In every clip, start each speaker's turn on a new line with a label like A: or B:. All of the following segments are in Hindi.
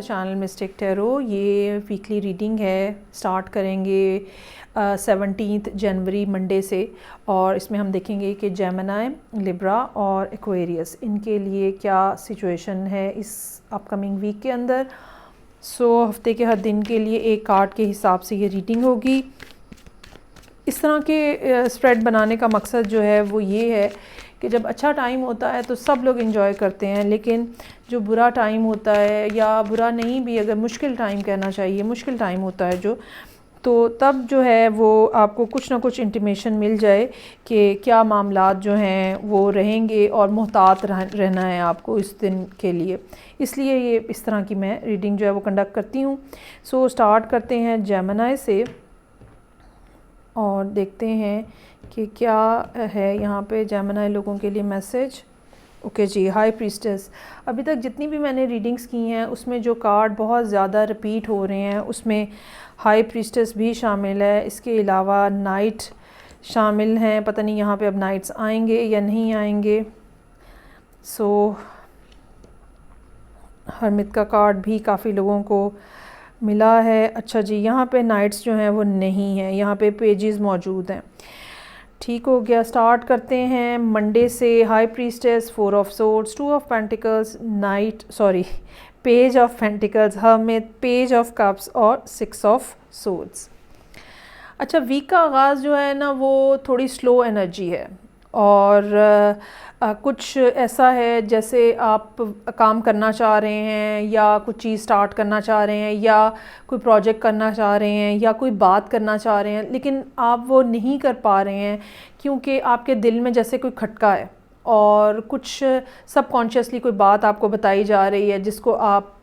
A: Channel mistake tarot. ये वीकली रीडिंग है, स्टार्ट करेंगे 17 जनवरी मंडे से, और इसमें हम देखेंगे कि जेमिनी, लिब्रा और एक्वेरियस इनके लिए क्या सिचुएशन है इस अपकमिंग वीक के अंदर। हफ्ते के हर दिन के लिए एक कार्ड के हिसाब से ये रीडिंग होगी। इस तरह के स्प्रेड बनाने का मकसद जो है वो ये है कि जब अच्छा टाइम होता है तो सब लोग एंजॉय करते हैं, लेकिन जो बुरा टाइम होता है, या बुरा नहीं भी, अगर मुश्किल टाइम कहना चाहिए, मुश्किल टाइम होता है जो, तो तब जो है वो आपको कुछ ना कुछ इंटीमेशन मिल जाए कि क्या मामलात जो हैं वो रहेंगे, और मोहतात रहना है आपको इस दिन के लिए। इसलिए ये इस तरह की मैं रीडिंग जो है वो कंडक्ट करती हूँ। स्टार्ट करते हैं जेमिनी से और देखते हैं कि क्या है यहाँ पे जेमिनी लोगों के लिए मैसेज। ओके जी, हाई प्रीस्टेस। अभी तक जितनी भी मैंने रीडिंग्स की हैं उसमें जो कार्ड बहुत ज़्यादा रिपीट हो रहे हैं उसमें हाई प्रीस्टेस भी शामिल है। इसके अलावा नाइट शामिल हैं, पता नहीं यहाँ पे अब नाइट्स आएंगे या नहीं आएंगे। हरमित का कार्ड भी काफ़ी लोगों को मिला है। अच्छा जी, यहाँ पे नाइट्स जो हैं वो नहीं है, यहाँ पे पेजेस मौजूद हैं। ठीक हो गया, स्टार्ट करते हैं मंडे से। High priestess, 4 of swords, 2 of pentacles, page of pentacles, hermit, page of cups और 6 ऑफ सोर्ड्स। अच्छा, वीक का आगाज़ जो है ना वो थोड़ी स्लो एनर्जी है, और कुछ ऐसा है जैसे आप काम करना चाह रहे हैं, या कुछ चीज़ स्टार्ट करना चाह रहे हैं, या कोई प्रोजेक्ट करना चाह रहे हैं, या कोई बात करना चाह रहे हैं, लेकिन आप वो नहीं कर पा रहे हैं क्योंकि आपके दिल में जैसे कोई खटका है, और कुछ सबकॉन्शियसली कोई बात आपको बताई जा रही है जिसको आप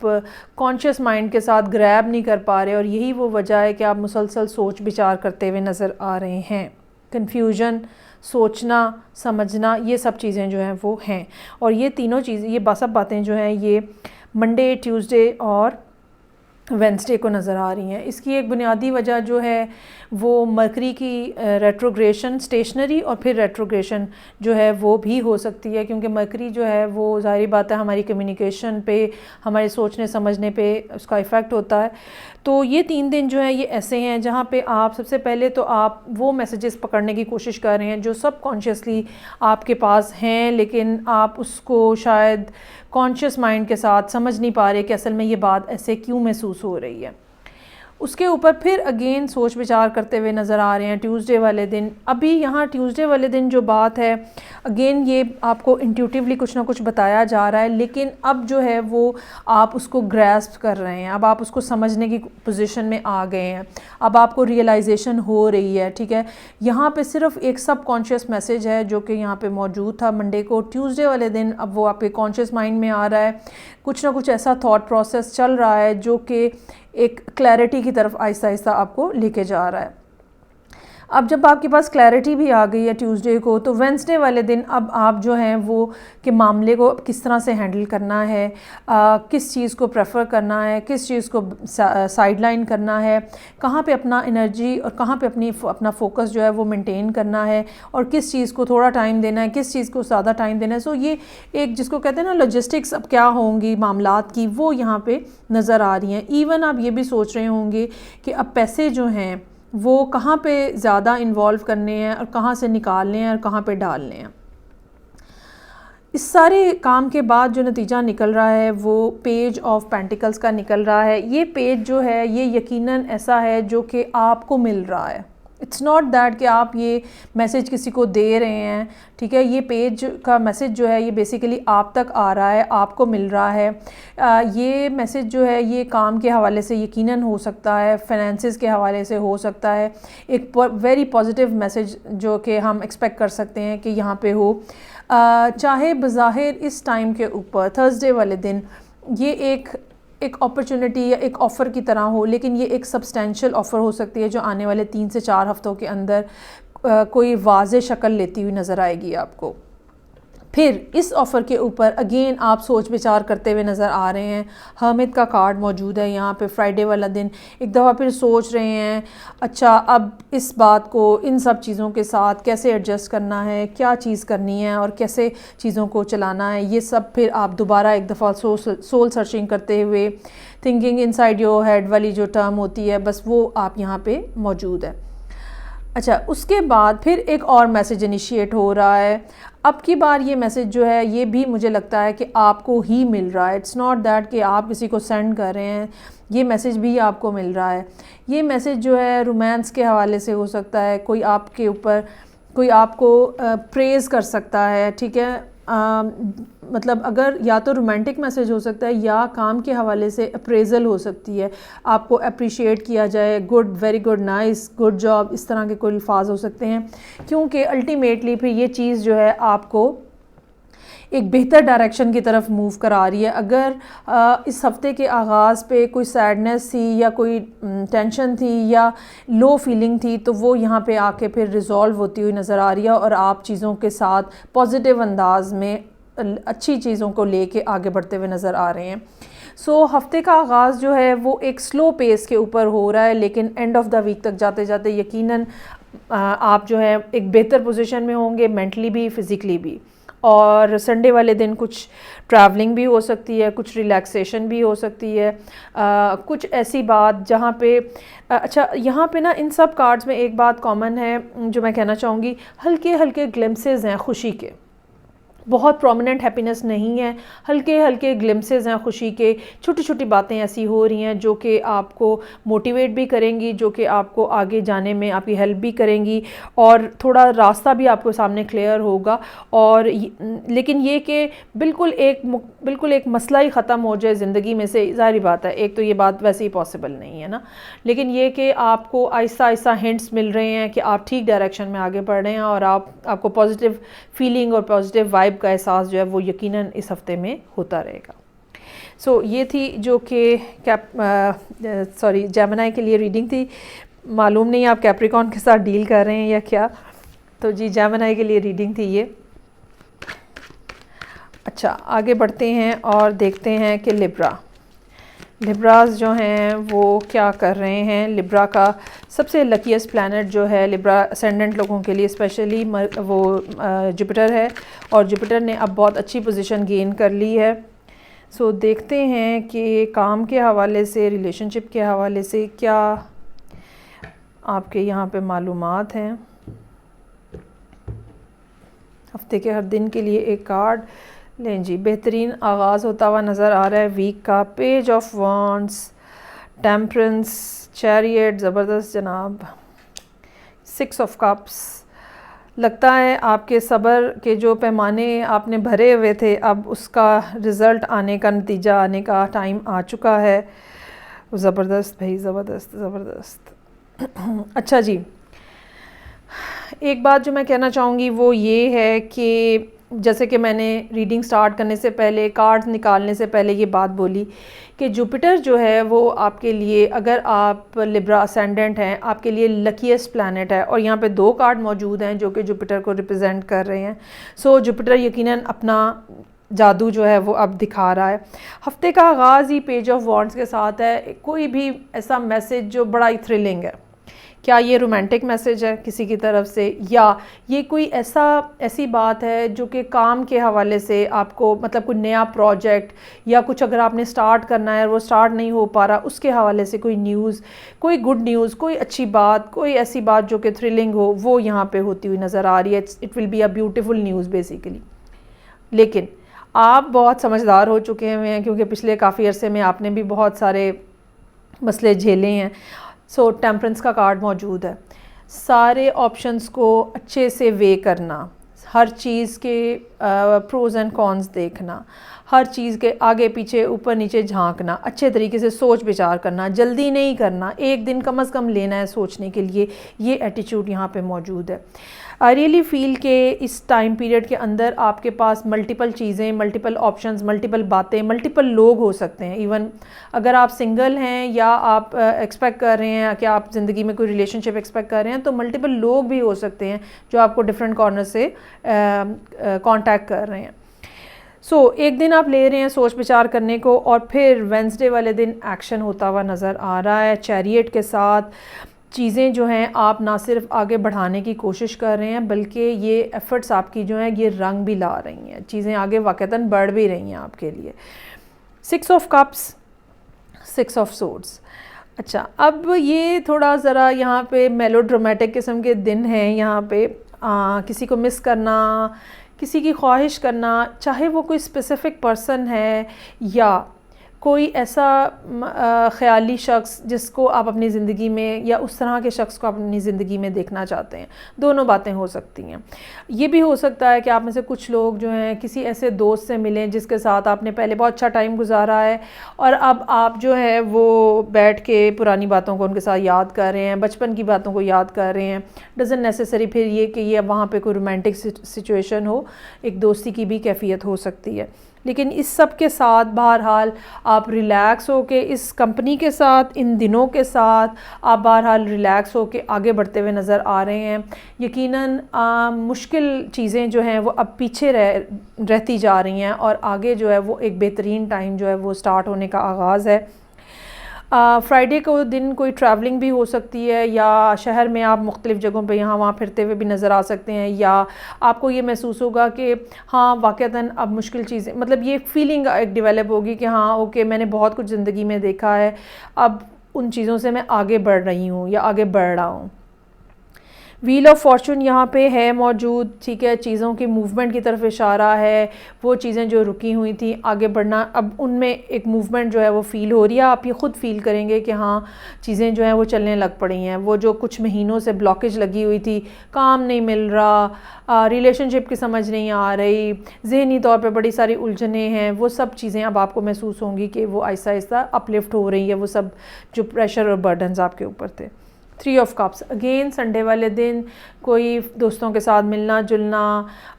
A: कॉन्शियस माइंड के साथ ग्रैब नहीं कर पा रहे, और यही वो वजह है कि आप मुसलसल सोच विचार करते हुए नज़र आ रहे हैं। कन्फ्यूजन, सोचना, समझना, ये सब चीज़ें जो हैं वो हैं, और ये तीनों चीज़ें, ये सब बातें जो हैं ये मंडे, ट्यूसडे और वेंसडे को नज़र आ रही हैं। इसकी एक बुनियादी वजह जो है वो मरकरी की रेट्रोग्रेशन, स्टेशनरी और फिर रेट्रोग्रेशन जो है वो भी हो सकती है, क्योंकि मरकरी जो है वो ज़ाहिर बात है हमारी कम्युनिकेशन पे, हमारे सोचने समझने पे उसका इफ़ेक्ट होता है। तो ये 3 दिन जो है ये ऐसे हैं जहाँ पे आप सबसे पहले तो आप वो मैसेजेस पकड़ने की कोशिश कर रहे हैं जो सबकॉन्शियसली आपके पास हैं, लेकिन आप उसको शायद कॉन्शियस माइंड के साथ समझ नहीं पा रहे कि असल में ये बात ऐसे क्यों महसूस हो रही है। उसके ऊपर फिर अगेन सोच विचार करते हुए नज़र आ रहे हैं ट्यूसडे वाले दिन। अभी यहाँ ट्यूसडे वाले दिन जो बात है, अगेन ये आपको इंट्यूटिवली कुछ ना कुछ बताया जा रहा है, लेकिन अब जो है वो आप उसको ग्रैस्प कर रहे हैं, अब आप उसको समझने की पोजीशन में आ गए हैं, अब आपको रियलाइजेशन हो रही है। ठीक है, यहाँ पे सिर्फ एक सबकॉन्शियस मैसेज है जो कि यहाँ पे मौजूद था मंडे को। ट्यूसडे वाले दिन अब वो आपके कॉन्शियस माइंड में आ रहा है, कुछ ना कुछ ऐसा थॉट प्रोसेस चल रहा है जो कि एक क्लैरिटी की तरफ आहिस्ता आहिस्ता आपको लेके जा रहा है। अब जब आपके पास क्लैरिटी भी आ गई है ट्यूसडे को, तो वेंसडे वाले दिन अब आप जो हैं वो कि मामले को किस तरह से हैंडल करना है, किस चीज़ को प्रेफर करना है, किस चीज़ को साइडलाइन करना है, कहाँ पे अपना एनर्जी और कहाँ पे अपना फोकस जो है वो मेंटेन करना है, और किस चीज़ को थोड़ा टाइम देना है, किस चीज़ को ज़्यादा टाइम देना है। ये एक जिसको कहते हैं ना लॉजिस्टिक्स अब क्या होंगी मामलात की, वो यहाँ पर नज़र आ रही हैं। इवन आप ये भी सोच रहे होंगे कि अब पैसे जो हैं वो कहाँ पे ज़्यादा इन्वॉल्व करने हैं, और कहाँ से निकालने हैं, और कहाँ पे डालने हैं। इस सारे काम के बाद जो नतीजा निकल रहा है वो पेज ऑफ पेंटिकल्स का निकल रहा है। ये पेज जो है ये यकीनन ऐसा है जो कि आपको मिल रहा है। इट्स नॉट दैट कि आप ये मैसेज किसी को दे रहे हैं। ठीक है, ये पेज का मैसेज जो है ये बेसिकली आप तक आ रहा है, आपको मिल रहा है। ये मैसेज जो है ये काम के हवाले से यकीनन हो सकता है, फाइनेंसेस के हवाले से हो सकता है। एक वेरी पॉजिटिव मैसेज जो कि हम एक्सपेक्ट कर सकते हैं कि यहाँ पे हो, चाहे बज़ाहिर इस टाइम के ऊपर थर्सडे वाले दिन ये एक अपॉर्चुनिटी या एक ऑफ़र की तरह हो, लेकिन ये एक सब्सटेंशियल ऑफ़र हो सकती है जो आने वाले 3 से 4 हफ्तों के अंदर कोई वाज़े शक्ल लेती हुई नज़र आएगी आपको। फिर इस ऑफ़र के ऊपर अगेन आप सोच विचार करते हुए नज़र आ रहे हैं। हामिद का कार्ड मौजूद है यहाँ पे, फ्राइडे वाला दिन एक दफ़ा फिर सोच रहे हैं अच्छा अब इस बात को इन सब चीज़ों के साथ कैसे एडजस्ट करना है, क्या चीज़ करनी है और कैसे चीज़ों को चलाना है, ये सब फिर आप दोबारा एक दफ़ा सोल सर्चिंग करते हुए थिंकिंग इनसाइड योर हेड वाली जो टर्म होती है बस वो आप यहाँ पे मौजूद है। अच्छा, उसके बाद फिर एक और मैसेज इनिशिएट हो रहा है। अब की बार ये मैसेज जो है ये भी मुझे लगता है कि आपको ही मिल रहा है। इट्स नॉट दैट कि आप किसी को सेंड कर रहे हैं, ये मैसेज भी आपको मिल रहा है। ये मैसेज जो है रोमांस के हवाले से हो सकता है, कोई आपके ऊपर कोई आपको प्रेज़ कर सकता है, ठीक है। मतलब अगर या तो रोमांटिक मैसेज हो सकता है या काम के हवाले से अप्रेज़ल हो सकती है, आपको अप्रिशिएट किया जाए, good, very good, nice, good job, इस तरह के कोई अल्फाज हो सकते हैं, क्योंकि अल्टीमेटली फिर ये चीज़ जो है आपको एक बेहतर डायरेक्शन की तरफ मूव करा रही है। अगर इस हफ़्ते के आगाज़ पे कोई सैडनेस थी या कोई टेंशन थी या लो फीलिंग थी तो वो यहाँ पे आके फिर रिज़ॉल्व होती हुई नज़र आ रही है और आप चीज़ों के साथ पॉजिटिव अंदाज में अच्छी चीज़ों को लेके आगे बढ़ते हुए नज़र आ रहे हैं। सो हफ़्ते का आगाज़ जो है वो एक स्लो पेस के ऊपर हो रहा है, लेकिन एंड ऑफ द वीक तक जाते जाते यकीनन आप जो है एक बेहतर पोजीशन में होंगे, मेंटली भी, फ़िज़िकली भी। और संडे वाले दिन कुछ ट्रैवलिंग भी हो सकती है, कुछ रिलैक्सेशन भी हो सकती है, कुछ ऐसी बात जहाँ पे अच्छा यहाँ पे ना इन सब कार्ड्स में एक बात कॉमन है जो मैं कहना चाहूँगी, हल्के हल्के ग्लिम्पसेस हैं खुशी के, बहुत प्रोमिनेंट हैप्पीनेस नहीं है, हल्के हल्के ग्लिम्पसेस हैं खुशी के, छोटी छोटी बातें ऐसी हो रही हैं जो कि आपको मोटिवेट भी करेंगी, जो कि आपको आगे जाने में आपकी हेल्प भी करेंगी और थोड़ा रास्ता भी आपको सामने क्लियर होगा। और लेकिन ये कि बिल्कुल एक मसला ही ख़त्म हो जाए ज़िंदगी में से, ज़ाहिर बात है, एक तो ये बात वैसे ही पॉसिबल नहीं है ना, लेकिन ये कि आपको आहिस्ता आहिस्ता हिंट्स मिल रहे हैं कि आप ठीक डायरेक्शन में आगे बढ़ रहे हैं और आपको पॉजिटिव फीलिंग और पॉजिटिव वाइब का एहसास जो है वो यकीनन इस हफ़्ते में होता रहेगा। सो ये थी जो कि जेमिनी के लिए रीडिंग थी। मालूम नहीं आप कैप्रिकॉर्न के साथ डील कर रहे हैं या क्या, तो जी जेमिनी के लिए रीडिंग थी ये। अच्छा, आगे बढ़ते हैं और देखते हैं कि लिब्रास जो हैं वो क्या कर रहे हैं। लिब्रा का सबसे लकीस्ट प्लैनेट जो है लिब्रा असेंडेंट लोगों के लिए स्पेशली वो जुपिटर है और जुपिटर ने अब बहुत अच्छी पोजीशन गेन कर ली है। सो देखते हैं कि काम के हवाले से, रिलेशनशिप के हवाले से क्या आपके यहाँ पे मालूमात हैं। हफ्ते के हर दिन के लिए एक कार्ड लें जी। बेहतरीन आगाज़ होता हुआ नज़र आ रहा है वीक का। Page of wands, temperance, chariot, ज़बरदस्त जनाब, 6 ऑफ कप्स। लगता है आपके सब्र के जो पैमाने आपने भरे हुए थे अब उसका रिज़ल्ट आने का, नतीजा आने का टाइम आ चुका है। ज़बरदस्त भाई, ज़बरदस्त ज़बरदस्त। अच्छा जी, एक बात जो मैं कहना चाहूँगी वो ये है कि जैसे कि मैंने रीडिंग स्टार्ट करने से पहले, कार्ड्स निकालने से पहले ये बात बोली कि जुपिटर जो है वो आपके लिए, अगर आप लिब्रा असेंडेंट हैं, आपके लिए लकीस्ट प्लैनेट है। और यहाँ पे 2 कार्ड मौजूद हैं जो कि जुपिटर को रिप्रेजेंट कर रहे हैं। सो जुपिटर यकीनन अपना जादू जो है वो अब दिखा रहा है। हफ्ते का आगाज़ ही पेज ऑफ वॉन्ड्स के साथ है। कोई भी ऐसा मैसेज जो बड़ा ही थ्रिलिंग है, क्या ये रोमांटिक मैसेज है किसी की तरफ से, या ये कोई ऐसी बात है जो कि काम के हवाले से आपको, मतलब कोई नया प्रोजेक्ट या कुछ अगर आपने स्टार्ट करना है और वो स्टार्ट नहीं हो पा रहा, उसके हवाले से कोई न्यूज़, कोई गुड न्यूज़, कोई अच्छी बात, कोई ऐसी बात जो कि थ्रिलिंग हो, वो यहाँ पे होती हुई नज़र आ रही है। It will be a beautiful news basically. लेकिन आप बहुत समझदार हो चुके हुए हैं क्योंकि पिछले काफ़ी अरसे में आपने भी बहुत सारे मसले झेले हैं। सो टेम्परेंस का कार्ड मौजूद है। सारे ऑप्शंस को अच्छे से वे करना, हर चीज़ के प्रोज एंड कॉन्स देखना, हर चीज़ के आगे पीछे ऊपर नीचे झांकना, अच्छे तरीके से सोच विचार करना, जल्दी नहीं करना, एक दिन कम से कम लेना है सोचने के लिए, ये एटीट्यूड यहाँ पे मौजूद है। आई रियली फील कि इस टाइम पीरियड के अंदर आपके पास मल्टीपल चीज़ें, मल्टीपल ऑप्शंस, मल्टीपल बातें, मल्टीपल लोग हो सकते हैं। इवन अगर आप सिंगल हैं या आप एक्सपेक्ट कर रहे हैं कि आप ज़िंदगी में कोई रिलेशनशिप एक्सपेक्ट कर रहे हैं, तो मल्टीपल लोग भी हो सकते हैं जो आपको डिफरेंट कॉर्नर से कांटेक्ट कर रहे हैं। एक दिन आप ले रहे हैं सोच विचार करने को, और फिर वेंसडे वाले दिन एक्शन होता हुआ नज़र आ रहा है। चैरियट के साथ चीज़ें जो हैं आप ना सिर्फ आगे बढ़ाने की कोशिश कर रहे हैं, बल्कि ये एफ़र्ट्स आपकी जो हैं ये रंग भी ला रही हैं, चीज़ें आगे वाक़तन बढ़ भी रही हैं आपके लिए। 6 ऑफ कप्स, 6 ऑफ सोर्ड्स। अच्छा, अब ये थोड़ा ज़रा यहाँ पे मेलोड्रामेटिक किस्म के दिन हैं। यहाँ पे किसी को मिस करना, किसी की ख्वाहिश करना, चाहे वो कोई स्पेसिफ़िक पर्सन है या कोई ऐसा ख़याली शख्स जिसको आप अपनी ज़िंदगी में, या उस तरह के शख्स को आप अपनी ज़िंदगी में देखना चाहते हैं। दोनों बातें हो सकती हैं। ये भी हो सकता है कि आप में से कुछ लोग जो हैं किसी ऐसे दोस्त से मिलें जिसके साथ आपने पहले बहुत अच्छा टाइम गुजारा है, और अब आप जो है वो बैठ के पुरानी बातों को उनके साथ याद कर रहे हैं, बचपन की बातों को याद कर रहे हैं। डज़न्ट नेसेसरी फिर ये कि ये वहाँ पे कोई रोमांटिक सिचुएशन हो, एक दोस्ती की भी कैफियत हो सकती है। लेकिन इस सब के साथ बहरहाल आप रिलैक्स हो के इस कंपनी के साथ, इन दिनों के साथ आप बहरहाल रिलैक्स हो के आगे बढ़ते हुए नज़र आ रहे हैं। यकीनन मुश्किल चीज़ें जो हैं वो अब पीछे रहती जा रही हैं, और आगे जो है वो एक बेहतरीन टाइम जो है वो स्टार्ट होने का आगाज़ है। फ्राइडे को दिन कोई ट्रैवलिंग भी हो सकती है, या शहर में आप मुख्तलिफ़ जगहों पे यहाँ वहाँ फिरते हुए भी नज़र आ सकते हैं, या आपको ये महसूस होगा कि हाँ वाक़तन अब मुश्किल चीज़ें, मतलब ये फीलिंग एक डेवलप होगी कि हाँ ओके, मैंने बहुत कुछ ज़िंदगी में देखा है, अब उन चीज़ों से मैं आगे बढ़ रही हूँ या आगे बढ़ रहा हूँ। व्हील ऑफ फॉर्चून यहाँ पे है मौजूद, ठीक है, चीज़ों की मूवमेंट की तरफ इशारा है। वो चीज़ें जो रुकी हुई थी, आगे बढ़ना, अब उनमें एक मूवमेंट जो है वो फ़ील हो रही है। आप ये ख़ुद फ़ील करेंगे कि हाँ चीज़ें जो हैं वो चलने लग पड़ी हैं। वो जो कुछ महीनों से ब्लॉकेज लगी हुई थी, काम नहीं मिल रहा, रिलेशनशिप की समझ नहीं आ रही, ज़हनी तौर पर बड़ी सारी उलझनें हैं, वो सब चीज़ें अब आपको महसूस होंगी कि वो आहिस्ता आहिस्ता अपलिफ्ट हो रही है, वो सब जो प्रेशर और बर्डन्स आपके ऊपर थे। 3 ऑफ कप्स, अगेन संडे वाले दिन कोई दोस्तों के साथ मिलना जुलना,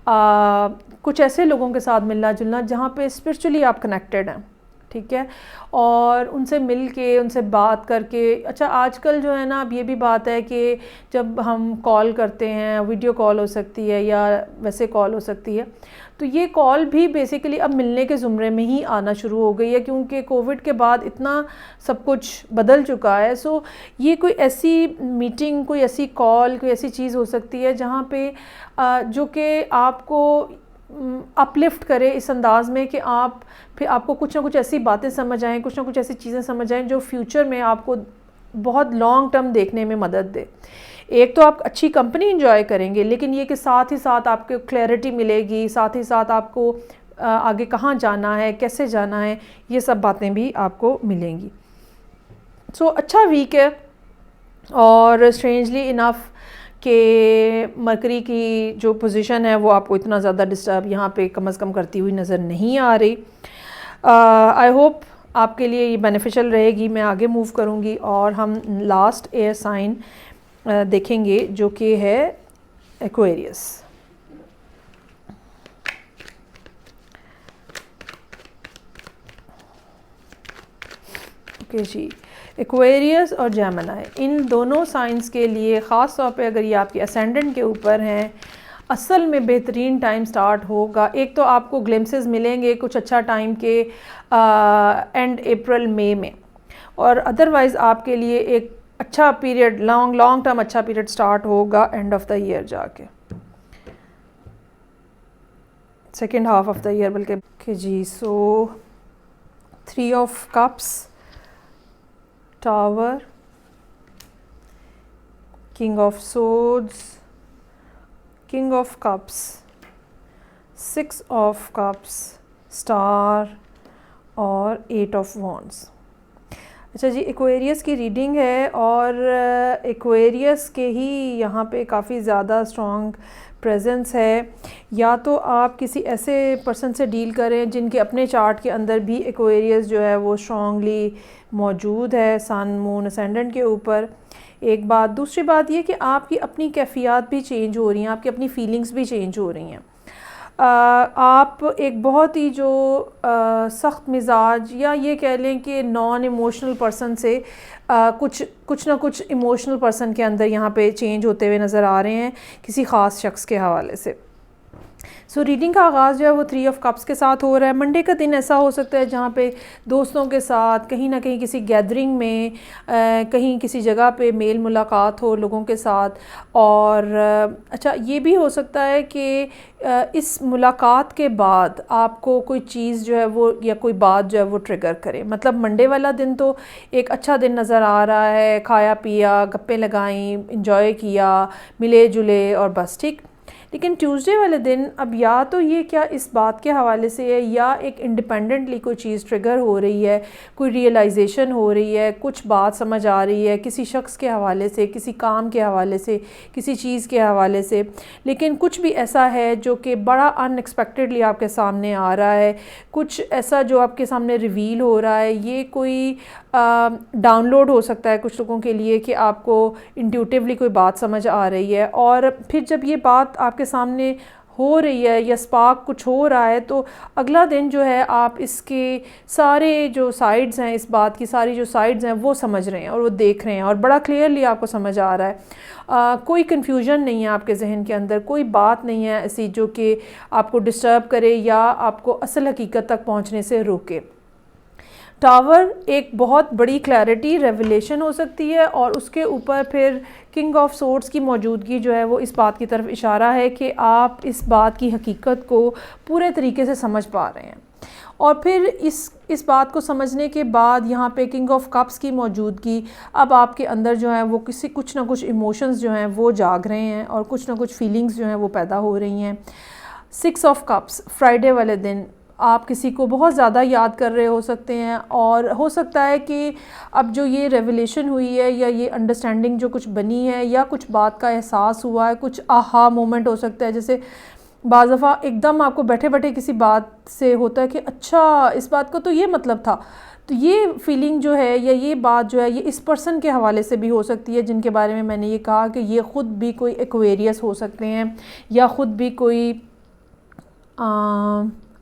A: कुछ ऐसे लोगों के साथ मिलना जुलना जहाँ पे स्पिरिचुअली आप कनेक्टेड हैं, ठीक है, और उनसे मिल के, उनसे बात करके। अच्छा, आजकल जो है ना, अब ये भी बात है कि जब हम कॉल करते हैं, वीडियो कॉल हो सकती है या वैसे कॉल हो सकती है, तो ये कॉल भी बेसिकली अब मिलने के ज़ुमरे में ही आना शुरू हो गई है, क्योंकि कोविड के बाद इतना सब कुछ बदल चुका है। सो ये कोई ऐसी मीटिंग, कोई ऐसी कॉल, कोई ऐसी चीज़ हो सकती है जहाँ पे जो कि आपको अपलिफ्ट करे इस अंदाज़ में कि आप फिर आपको कुछ ना कुछ ऐसी बातें समझ आएँ, कुछ ना कुछ ऐसी चीज़ें समझ आएँ जो फ्यूचर में आपको बहुत लॉन्ग टर्म देखने में मदद दे। एक तो आप अच्छी कंपनी एंजॉय करेंगे, लेकिन ये कि साथ ही साथ आपको क्लैरिटी मिलेगी, साथ ही साथ आपको आगे कहाँ जाना है, कैसे जाना है, ये सब बातें भी आपको मिलेंगी। सो अच्छा वीक है, और स्ट्रेंजली इनफ कि मरकरी की जो पोजीशन है वो आपको इतना ज़्यादा डिस्टर्ब यहाँ पे कम अज़ कम करती हुई नज़र नहीं आ रही। आई होप आपके लिए ये बेनिफिशियल रहेगी। मैं आगे मूव करूँगी और हम लास्ट एयर साइन देखेंगे जो कि है एक्वेरियस। ओके जी, एक्वेरियस और जेमिनी, इन दोनों साइंस के लिए ख़ास तौर पे अगर ये आपके असेंडेंट के ऊपर हैं, असल में बेहतरीन टाइम स्टार्ट होगा। एक तो आपको ग्लिम्सेस मिलेंगे कुछ अच्छा टाइम के एंड अप्रैल मई में, और अदरवाइज़ आपके लिए एक अच्छा पीरियड, लॉन्ग टर्म अच्छा पीरियड स्टार्ट होगा एंड ऑफ द ईयर जाके, second half of the year बल्कि। ओके जी, so 3 of cups, Tower, King of Swords, King of Cups, 6 of Cups, Star और 8 of Wands। अच्छा जी, एक्वेरियस की रीडिंग है, और एक्वेरियस के ही यहाँ पे काफ़ी ज़्यादा स्ट्रॉन्ग प्रेजेंस है। या तो आप किसी ऐसे पर्सन से डील करें जिनके अपने चार्ट के अंदर भी एक्वेरियस जो है वो स्ट्रॉन्गली मौजूद है सन मून असेंडेंट के ऊपर, एक बात। दूसरी बात ये कि आपकी अपनी कैफियत भी चेंज हो रही हैं, आपकी अपनी फीलिंग्स भी चेंज हो रही हैं। आप एक बहुत ही जो सख्त मिजाज या ये कह लें कि नॉन इमोशनल पर्सन से कुछ ना कुछ इमोशनल पर्सन के अंदर यहाँ पे चेंज होते हुए नज़र आ रहे हैं किसी ख़ास शख्स के हवाले से। सो रीडिंग का आगाज़ जो है वो 3 ऑफ कप्स के साथ हो रहा है। मंडे का दिन ऐसा हो सकता है जहाँ पे दोस्तों के साथ कहीं ना कहीं किसी गैदरिंग में कहीं किसी जगह पे मेल मुलाकात हो लोगों के साथ। और अच्छा ये भी हो सकता है कि इस मुलाकात के बाद आपको कोई चीज़ जो है वो या कोई बात जो है वो ट्रिगर करे। मतलब मंडे वाला दिन तो एक अच्छा दिन नज़र आ रहा है, खाया पिया, गप्पे लगाई, इंजॉय किया, मिले जुले और बस ठीक। लेकिन ट्यूसडे वाले दिन अब या तो ये क्या इस बात के हवाले से है या एक इंडिपेंडेंटली कोई चीज़ ट्रिगर हो रही है, कोई रियलाइजेशन हो रही है, कुछ बात समझ आ रही है किसी शख्स के हवाले से, किसी काम के हवाले से, किसी चीज़ के हवाले से। लेकिन कुछ भी ऐसा है जो कि बड़ा अनएक्सपेक्टेडली आपके सामने आ रहा है, कुछ ऐसा जो आपके सामने रिवील हो रहा है। ये कोई डाउनलोड हो सकता है कुछ लोगों के लिए कि आपको इंट्यूटिवली कोई बात समझ आ रही है, और फिर जब ये बात आपके सामने हो रही है या स्पार्क कुछ हो रहा है तो अगला दिन जो है आप इसके सारे जो साइड्स हैं, इस बात की सारी जो साइड्स हैं वो समझ रहे हैं और वो देख रहे हैं और बड़ा क्लियरली आपको समझ आ रहा है। कोई कन्फ्यूजन नहीं है आपके जहन के अंदर, कोई बात नहीं है ऐसी जो कि आपको डिस्टर्ब करे या आपको असल हकीकत तक पहुँचने से रोके। टावर एक बहुत बड़ी क्लैरिटी रेवलेशन हो सकती है और उसके ऊपर फिर किंग ऑफ सोर्ड्स की मौजूदगी जो है वो इस बात की तरफ इशारा है कि आप इस बात की हकीकत को पूरे तरीके से समझ पा रहे हैं। और फिर इस बात को समझने के बाद यहाँ पे किंग ऑफ कप्स की मौजूदगी, अब आपके अंदर जो है वो कुछ ना कुछ इमोशंस जो हैं वो जाग रहे हैं और कुछ ना कुछ फीलिंग्स जो हैं वो पैदा हो रही हैं। 6 ऑफ कप्स फ्राइडे वाले दिन आप किसी को बहुत ज़्यादा याद कर रहे हो सकते हैं और हो सकता है कि अब जो ये रेवलेशन हुई है या ये अंडरस्टैंडिंग जो कुछ बनी है या कुछ बात का एहसास हुआ है, कुछ आहा मोमेंट हो सकता है। जैसे बाज़ दफ़ा एकदम आपको बैठे बैठे किसी बात से होता है कि अच्छा इस बात का तो ये मतलब था। तो ये फीलिंग जो है या ये बात जो है ये इस पर्सन के हवाले से भी हो सकती है जिनके बारे में मैंने ये कहा कि ये ख़ुद भी कोई एक्वेरियस हो सकते हैं या ख़ुद भी कोई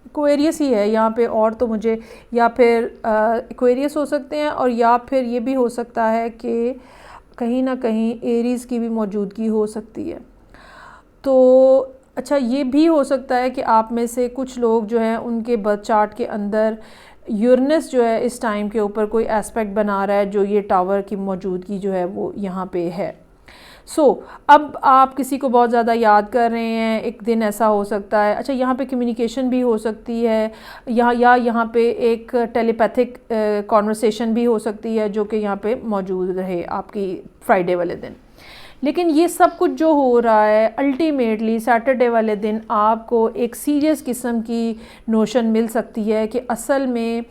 A: एक्वेरियस ही है यहाँ पे, और तो मुझे या फिर एक्वेरियस हो सकते हैं और या फिर ये भी हो सकता है कि कहीं ना कहीं एरीज़ की भी मौजूदगी हो सकती है। तो अच्छा ये भी हो सकता है कि आप में से कुछ लोग जो हैं उनके बर्थ चार्ट के अंदर यूरेनस जो है इस टाइम के ऊपर कोई एस्पेक्ट बना रहा है जो ये टावर की मौजूदगी जो है वो यहाँ पे है। अब आप किसी को बहुत ज़्यादा याद कर रहे हैं, एक दिन ऐसा हो सकता है। अच्छा यहाँ पे कम्युनिकेशन भी हो सकती है यहाँ पे एक टेलीपैथिक कॉन्वर्सेशन भी हो सकती है जो कि यहाँ पे मौजूद रहे आपकी फ्राइडे वाले दिन। लेकिन ये सब कुछ जो हो रहा है अल्टीमेटली सैटरडे वाले दिन आपको एक सीरियस किस्म की नोशन मिल सकती है कि असल में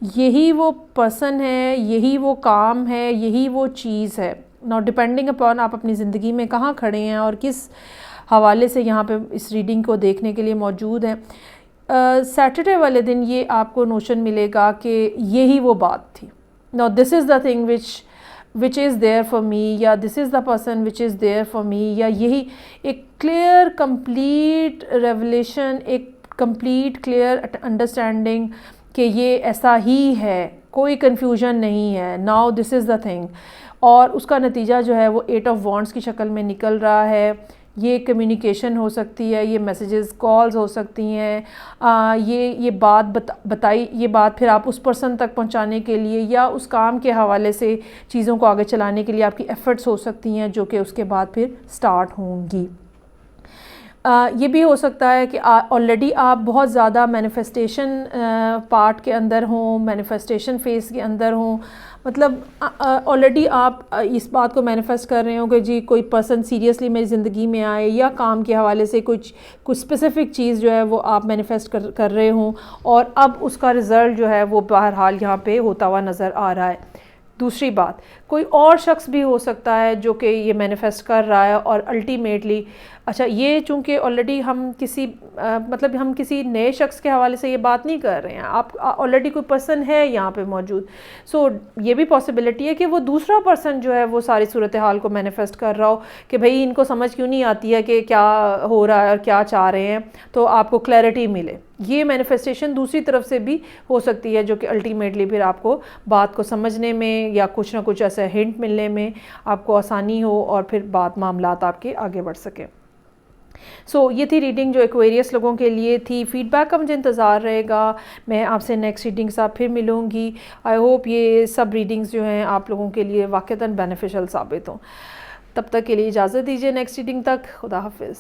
A: यही वो पर्सन है, यही वो काम है, यही वो चीज़ है। नॉट डिपेंडिंग अपॉन आप अपनी ज़िंदगी में कहाँ खड़े हैं और किस हवाले से यहाँ पे इस रीडिंग को देखने के लिए मौजूद हैं। सैटरडे वाले दिन ये आपको नोशन मिलेगा कि यही वो बात थी। Now this is the thing which is there for me, या this is the person which is there for me, या यही एक क्लियर कंप्लीट रेवलेशन, एक कंप्लीट क्लियर अंडरस्टैंडिंग कि ये ऐसा ही है, कोई कन्फ्यूजन नहीं है। Now this is the thing, और उसका नतीजा जो है वो 8 ऑफ वॉन्ड्स की शक्ल में निकल रहा है। ये कम्युनिकेशन हो सकती है, ये मैसेजेस, कॉल्स हो सकती हैं, ये बात बताई, ये बात फिर आप उस पर्सन तक पहुंचाने के लिए या उस काम के हवाले से चीज़ों को आगे चलाने के लिए आपकी एफ़र्ट्स हो सकती हैं जो कि उसके बाद फिर स्टार्ट होंगी। ये भी हो सकता है कि ऑलरेडी आप बहुत ज़्यादा मैनिफेस्टेशन पार्ट के अंदर हों, मैनिफेस्टेशन फेज़ के अंदर हों। मतलब ऑलरेडी आप इस बात को मैनिफेस्ट कर रहे हो कि जी कोई पर्सन सीरियसली मेरी ज़िंदगी में आए, या काम के हवाले से कुछ स्पेसिफ़िक चीज़ जो है वो आप मैनिफेस्ट कर रहे हों और अब उसका रिज़ल्ट जो है वो बहरहाल यहाँ पे होता हुआ नज़र आ रहा है। दूसरी बात, कोई और शख्स भी हो सकता है जो कि ये मैनिफेस्ट कर रहा है और अल्टीमेटली अच्छा, ये चूँकि ऑलरेडी हम किसी मतलब हम किसी नए शख्स के हवाले से ये बात नहीं कर रहे हैं, आप ऑलरेडी कोई पर्सन है यहाँ पे मौजूद। सो ये भी पॉसिबिलिटी है कि वो दूसरा पर्सन जो है वो सारी सूरत हाल को मैनिफेस्ट कर रहा हो कि भाई इनको समझ क्यों नहीं आती है कि क्या हो रहा है और क्या चाह रहे हैं, तो आपको क्लैरिटी मिले। ये मैनिफेस्टेशन दूसरी तरफ से भी हो सकती है, जो कि अल्टीमेटली फिर आपको बात को समझने में या कुछ ना कुछ ऐसा हिंट मिलने में आपको आसानी हो और फिर बात मामलात आपके आगे बढ़ सके। ये थी रीडिंग जो एक्वेरियस लोगों के लिए थी। फीडबैक का मुझे इंतज़ार रहेगा। मैं आपसे नेक्स्ट रीडिंग के साथ फिर मिलूँगी। आई होप ये सब रीडिंग्स जो हैं आप लोगों के लिए वाक़तन बेनिफिशियल साबित हों। तब तक के लिए इजाज़त दीजिए, नेक्स्ट रीडिंग तक। खुदा हाफिज़।